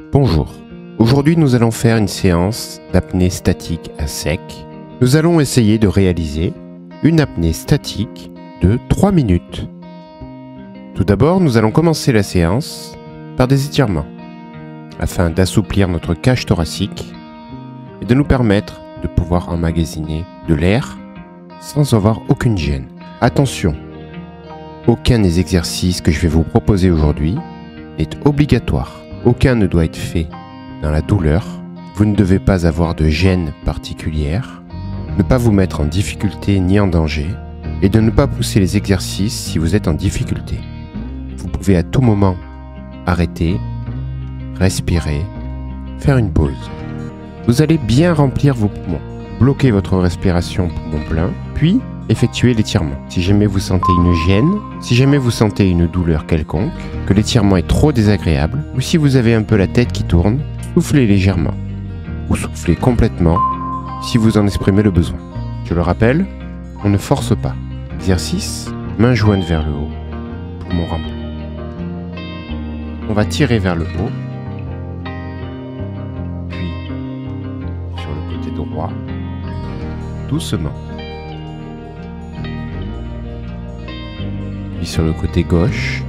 Bonjour. Aujourd'hui, nous allons faire une séance d'apnée statique à sec. Nous allons essayer de réaliser une apnée statique de 3 minutes. Tout d'abord, nous allons commencer la séance par des étirements afin d'assouplir notre cage thoracique et de nous permettre de pouvoir emmagasiner de l'air sans avoir aucune gêne. Attention, aucun des exercices que je vais vous proposer aujourd'hui n'est obligatoire. Aucun ne doit être fait dans la douleur. Vous ne devez pas avoir de gêne particulière, ne pas vous mettre en difficulté ni en danger et de ne pas pousser les exercices si vous êtes en difficulté. Vous pouvez à tout moment arrêter, respirer, faire une pause. Vous allez bien remplir vos poumons, bloquer votre respiration poumon plein, puis effectuer l'étirement. Si jamais vous sentez une gêne, si jamais vous sentez une douleur quelconque, que l'étirement est trop désagréable, ou si vous avez un peu la tête qui tourne, soufflez légèrement, ou soufflez complètement si vous en exprimez le besoin. Je le rappelle, on ne force pas. Exercice, main jointe vers le haut, poumon rempli. On va tirer vers le haut, puis sur le côté droit, doucement. Puis sur le côté gauche,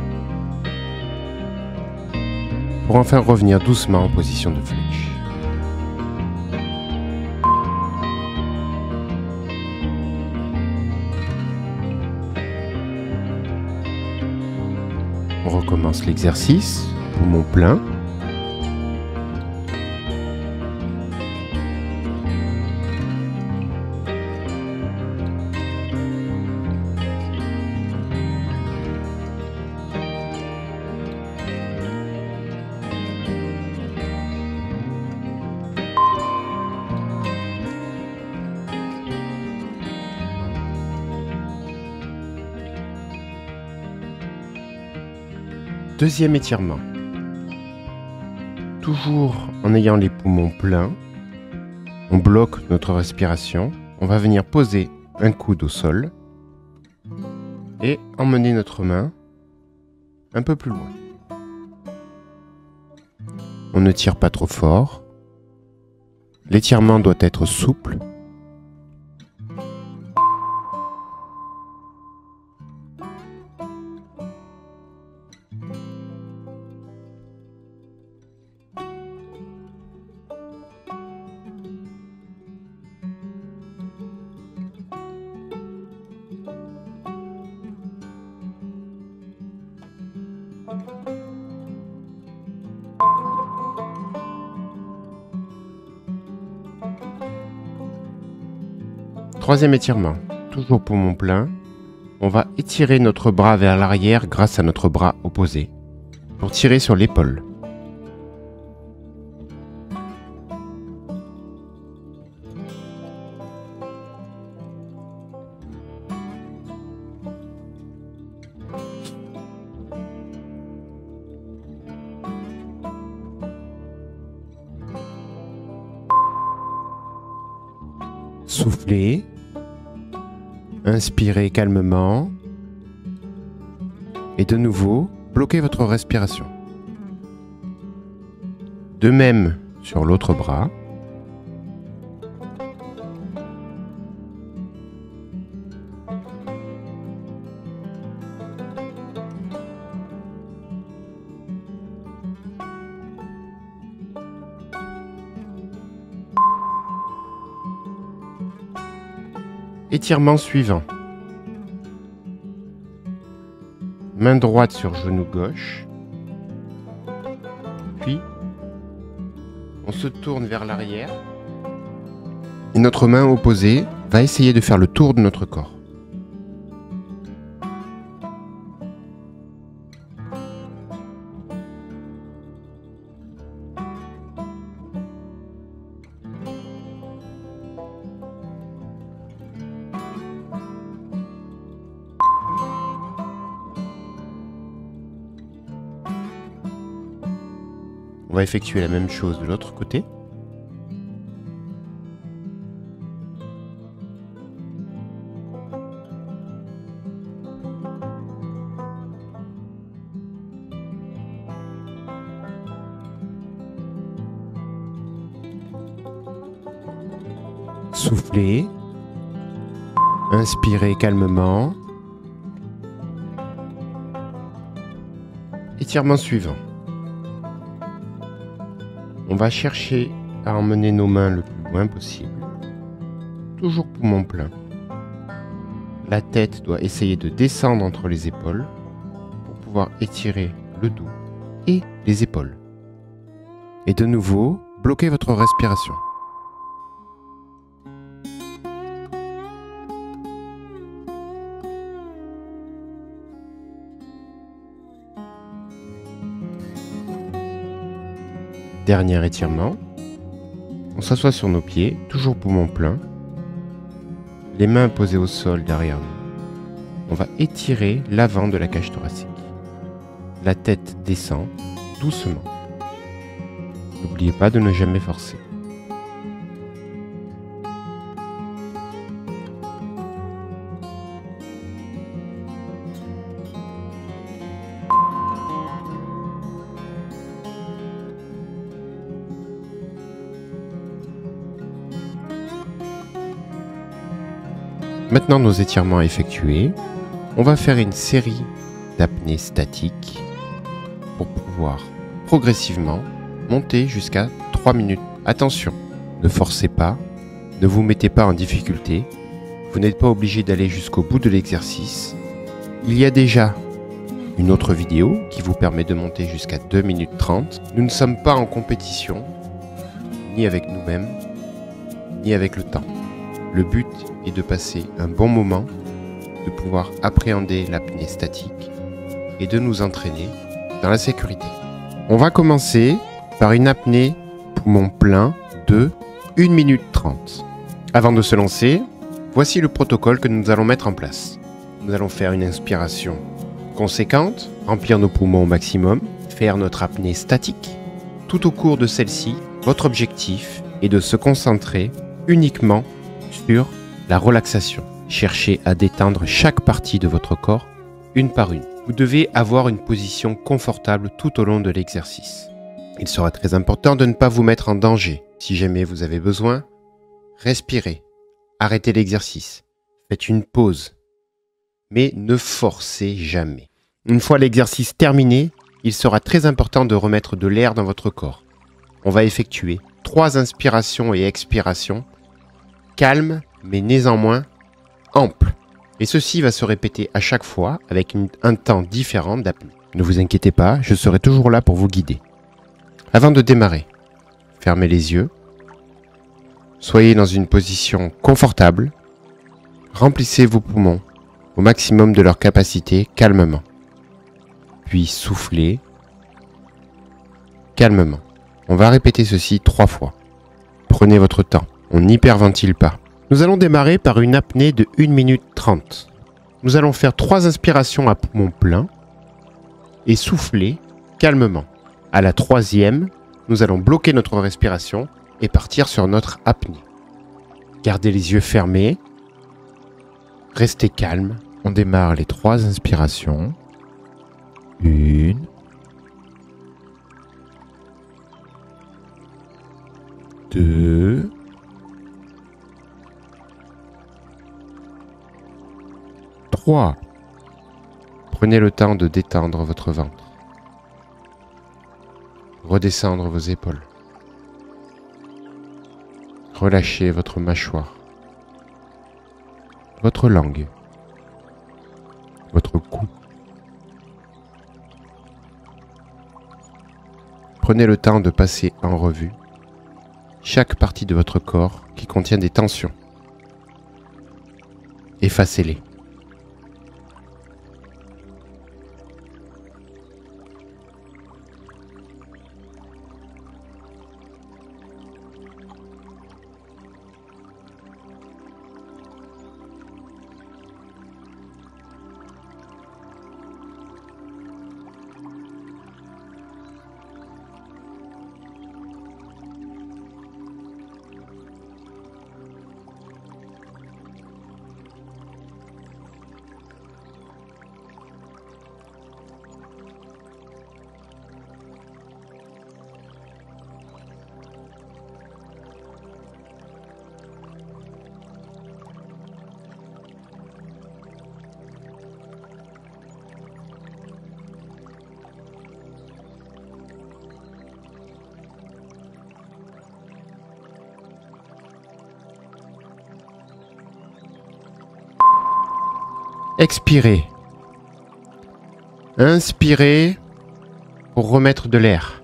pour enfin revenir doucement en position de flèche. On recommence l'exercice, poumon plein. Deuxième étirement. Toujours en ayant les poumons pleins, on bloque notre respiration. On va venir poser un coude au sol et emmener notre main un peu plus loin. On ne tire pas trop fort. L'étirement doit être souple. Troisième étirement, toujours poumon plein. On va étirer notre bras vers l'arrière grâce à notre bras opposé pour tirer sur l'épaule. Soufflez. Inspirez calmement et de nouveau, bloquez votre respiration. De même sur l'autre bras. Étirement suivant. Main droite sur genou gauche. Puis, on se tourne vers l'arrière. Et notre main opposée va essayer de faire le tour de notre corps. On va effectuer la même chose de l'autre côté. Soufflez. Inspirez calmement. Étirement suivant. On va chercher à emmener nos mains le plus loin possible. Toujours poumon plein. La tête doit essayer de descendre entre les épaules pour pouvoir étirer le dos et les épaules. Et de nouveau, bloquez votre respiration. Dernier étirement. On s'assoit sur nos pieds, toujours poumon plein. Les mains posées au sol derrière nous. On va étirer l'avant de la cage thoracique. La tête descend doucement. N'oubliez pas de ne jamais forcer. Maintenant nos étirements effectués, on va faire une série d'apnées statiques pour pouvoir progressivement monter jusqu'à 3 minutes. Attention, ne forcez pas, ne vous mettez pas en difficulté, vous n'êtes pas obligé d'aller jusqu'au bout de l'exercice. Il y a déjà une autre vidéo qui vous permet de monter jusqu'à 2 minutes 30. Nous ne sommes pas en compétition, ni avec nous-mêmes, ni avec le temps. Le but est de passer un bon moment, de pouvoir appréhender l'apnée statique et de nous entraîner dans la sécurité. On va commencer par une apnée poumon plein de 1 minute 30. Avant de se lancer, voici le protocole que nous allons mettre en place. Nous allons faire une inspiration conséquente, remplir nos poumons au maximum, faire notre apnée statique. Tout au cours de celle-ci, votre objectif est de se concentrer uniquement sur la relaxation. Cherchez à détendre chaque partie de votre corps, une par une. Vous devez avoir une position confortable tout au long de l'exercice. Il sera très important de ne pas vous mettre en danger. Si jamais vous avez besoin, respirez, arrêtez l'exercice, faites une pause, mais ne forcez jamais. Une fois l'exercice terminé, il sera très important de remettre de l'air dans votre corps. On va effectuer 3 inspirations et expirations, calmes mais néanmoins amples. Et ceci va se répéter à chaque fois avec un temps différent d'apnée. Ne vous inquiétez pas, je serai toujours là pour vous guider. Avant de démarrer, fermez les yeux. Soyez dans une position confortable. Remplissez vos poumons au maximum de leur capacité calmement. Puis soufflez calmement. On va répéter ceci 3 fois. Prenez votre temps, on n'hyperventile pas. Nous allons démarrer par une apnée de 1 minute 30. Nous allons faire 3 inspirations à poumon plein et souffler calmement. À la 3e, nous allons bloquer notre respiration et partir sur notre apnée. Gardez les yeux fermés. Restez calme. On démarre les 3 inspirations. 1. 2. 3. Prenez le temps de détendre votre ventre. Redescendre vos épaules. Relâchez votre mâchoire. Votre langue. Votre cou. Prenez le temps de passer en revue chaque partie de votre corps qui contient des tensions. Effacez-les. Expirez. Inspirez pour remettre de l'air.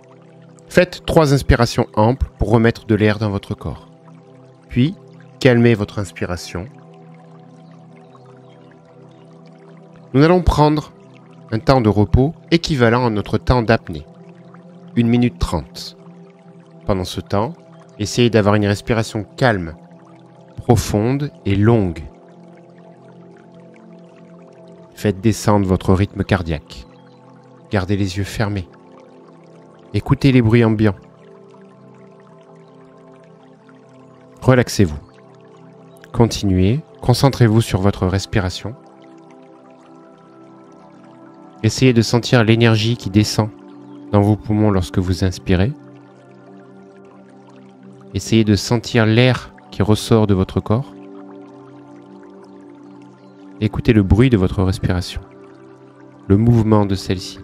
Faites 3 inspirations amples pour remettre de l'air dans votre corps. Puis, calmez votre inspiration. Nous allons prendre un temps de repos équivalent à notre temps d'apnée. 1 minute 30. Pendant ce temps, essayez d'avoir une respiration calme, profonde et longue. Faites descendre votre rythme cardiaque. Gardez les yeux fermés. Écoutez les bruits ambiants. Relaxez-vous. Continuez, concentrez-vous sur votre respiration. Essayez de sentir l'énergie qui descend dans vos poumons lorsque vous inspirez. Essayez de sentir l'air qui ressort de votre corps. Écoutez le bruit de votre respiration, le mouvement de celle-ci.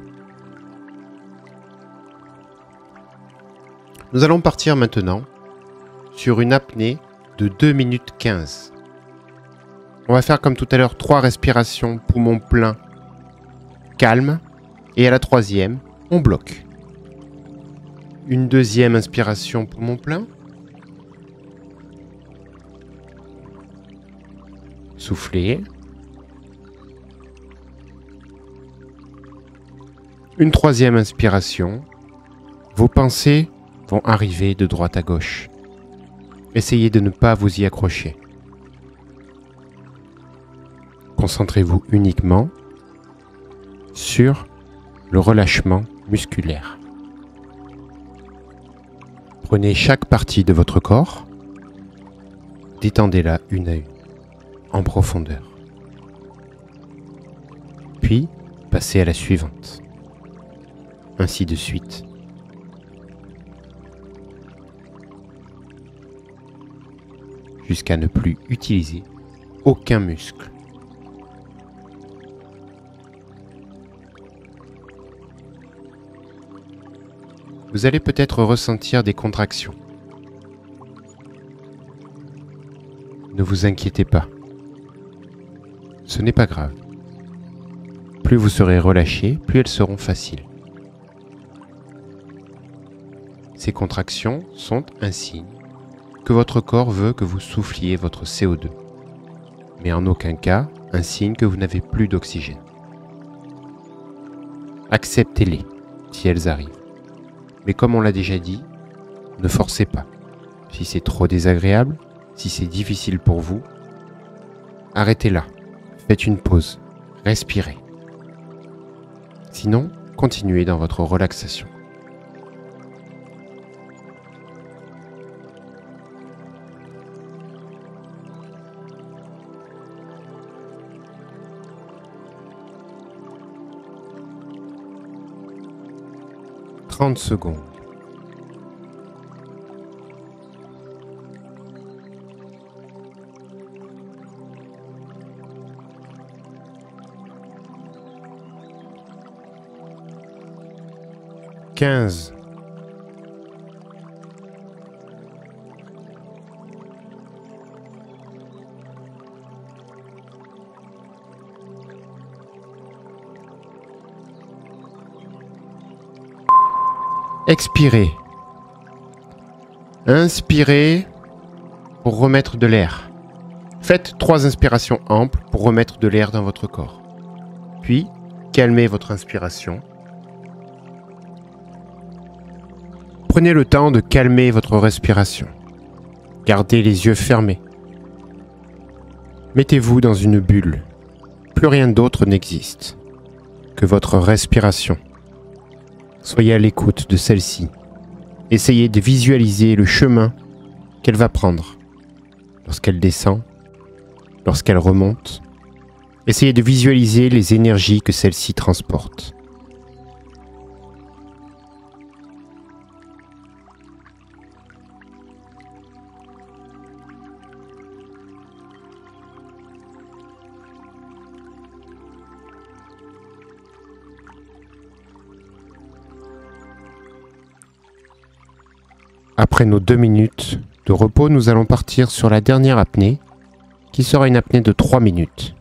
Nous allons partir maintenant sur une apnée de 2 minutes 15. On va faire comme tout à l'heure 3 respirations poumons pleins, calme, et à la 3e, on bloque. Une 2e inspiration poumon plein. Soufflez. Une 3e inspiration. Vos pensées vont arriver de droite à gauche. Essayez de ne pas vous y accrocher. Concentrez-vous uniquement sur le relâchement musculaire. Prenez chaque partie de votre corps, détendez-la une à une, en profondeur. Puis, passez à la suivante. Ainsi de suite. Jusqu'à ne plus utiliser aucun muscle. Vous allez peut-être ressentir des contractions. Ne vous inquiétez pas. Ce n'est pas grave. Plus vous serez relâché, plus elles seront faciles. Ces contractions sont un signe que votre corps veut que vous souffliez votre CO2, mais en aucun cas un signe que vous n'avez plus d'oxygène. Acceptez-les si elles arrivent. Mais comme on l'a déjà dit, ne forcez pas. Si c'est trop désagréable, si c'est difficile pour vous, arrêtez là. Faites une pause. Respirez. Sinon, continuez dans votre relaxation. « 30 secondes. « 15. » Expirez. Inspirez pour remettre de l'air. Faites 3 inspirations amples pour remettre de l'air dans votre corps. Puis, calmez votre inspiration. Prenez le temps de calmer votre respiration. Gardez les yeux fermés. Mettez-vous dans une bulle. Plus rien d'autre n'existe que votre respiration. Soyez à l'écoute de celle-ci. Essayez de visualiser le chemin qu'elle va prendre. Lorsqu'elle descend, lorsqu'elle remonte, essayez de visualiser les énergies que celle-ci transporte. Après nos 2 minutes de repos, nous allons partir sur la dernière apnée, qui sera une apnée de 3 minutes.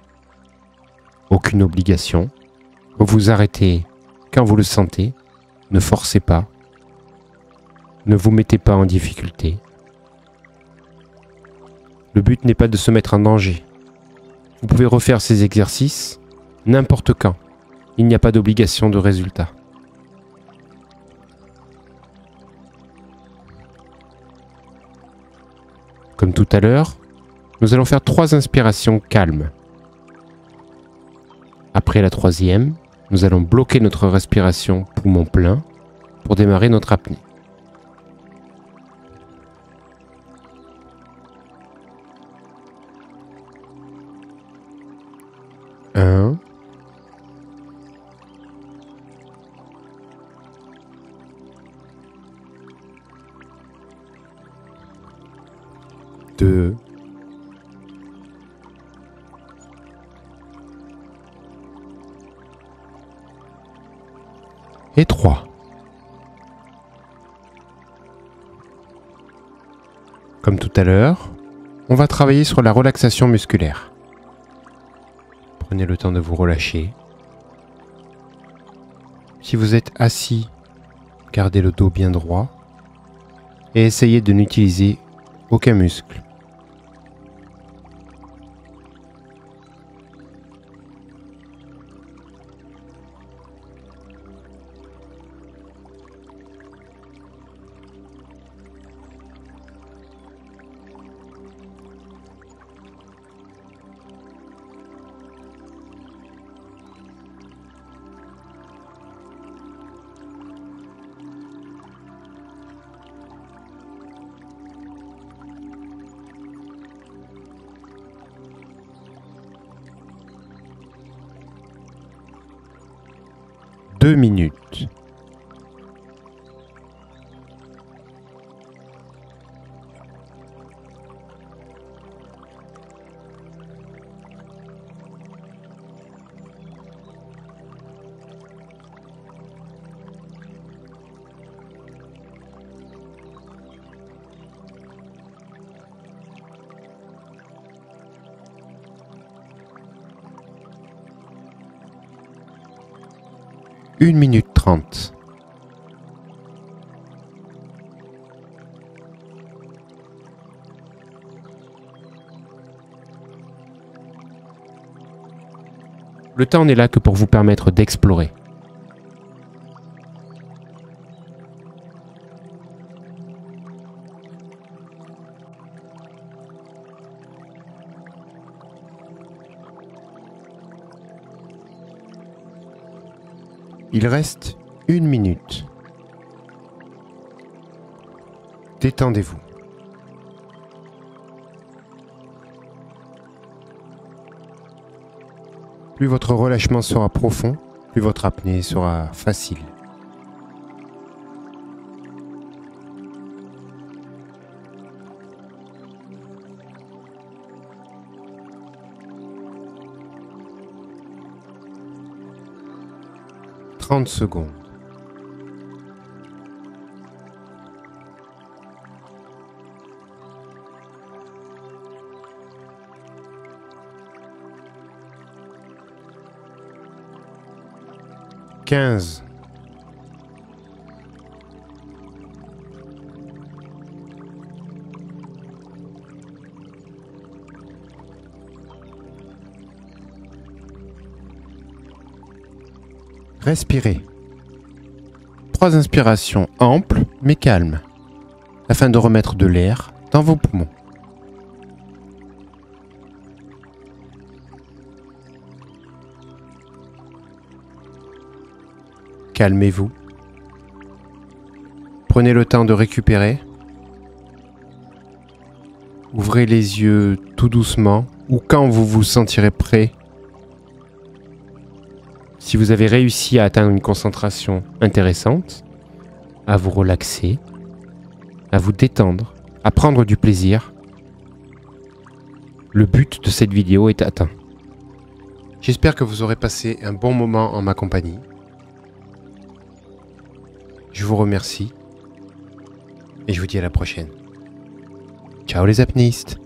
aucune obligation. Vous vous arrêtez quand vous le sentez. Ne forcez pas. Ne vous mettez pas en difficulté. Le but n'est pas de se mettre en danger. Vous pouvez refaire ces exercices n'importe quand. Il n'y a pas d'obligation de résultat. Comme tout à l'heure, nous allons faire 3 inspirations calmes. Après la 3e, nous allons bloquer notre respiration poumon plein pour démarrer notre apnée. 1, 2, 3. Comme tout à l'heure, on va travailler sur la relaxation musculaire. Prenez le temps de vous relâcher. Si vous êtes assis, gardez le dos bien droit et essayez de n'utiliser aucun muscle. Deux minutes. Une minute 30. Le temps n'est là que pour vous permettre d'explorer. Il reste 1 minute. Détendez-vous. Plus votre relâchement sera profond, plus votre apnée sera facile. Secondes. Quinze. Respirez. 3 inspirations amples mais calmes, afin de remettre de l'air dans vos poumons. Calmez-vous. Prenez le temps de récupérer. Ouvrez les yeux tout doucement ou quand vous vous sentirez prêt. Si vous avez réussi à atteindre une concentration intéressante, à vous relaxer, à vous détendre, à prendre du plaisir, le but de cette vidéo est atteint. J'espère que vous aurez passé un bon moment en ma compagnie. Je vous remercie et je vous dis à la prochaine. Ciao les apnéistes!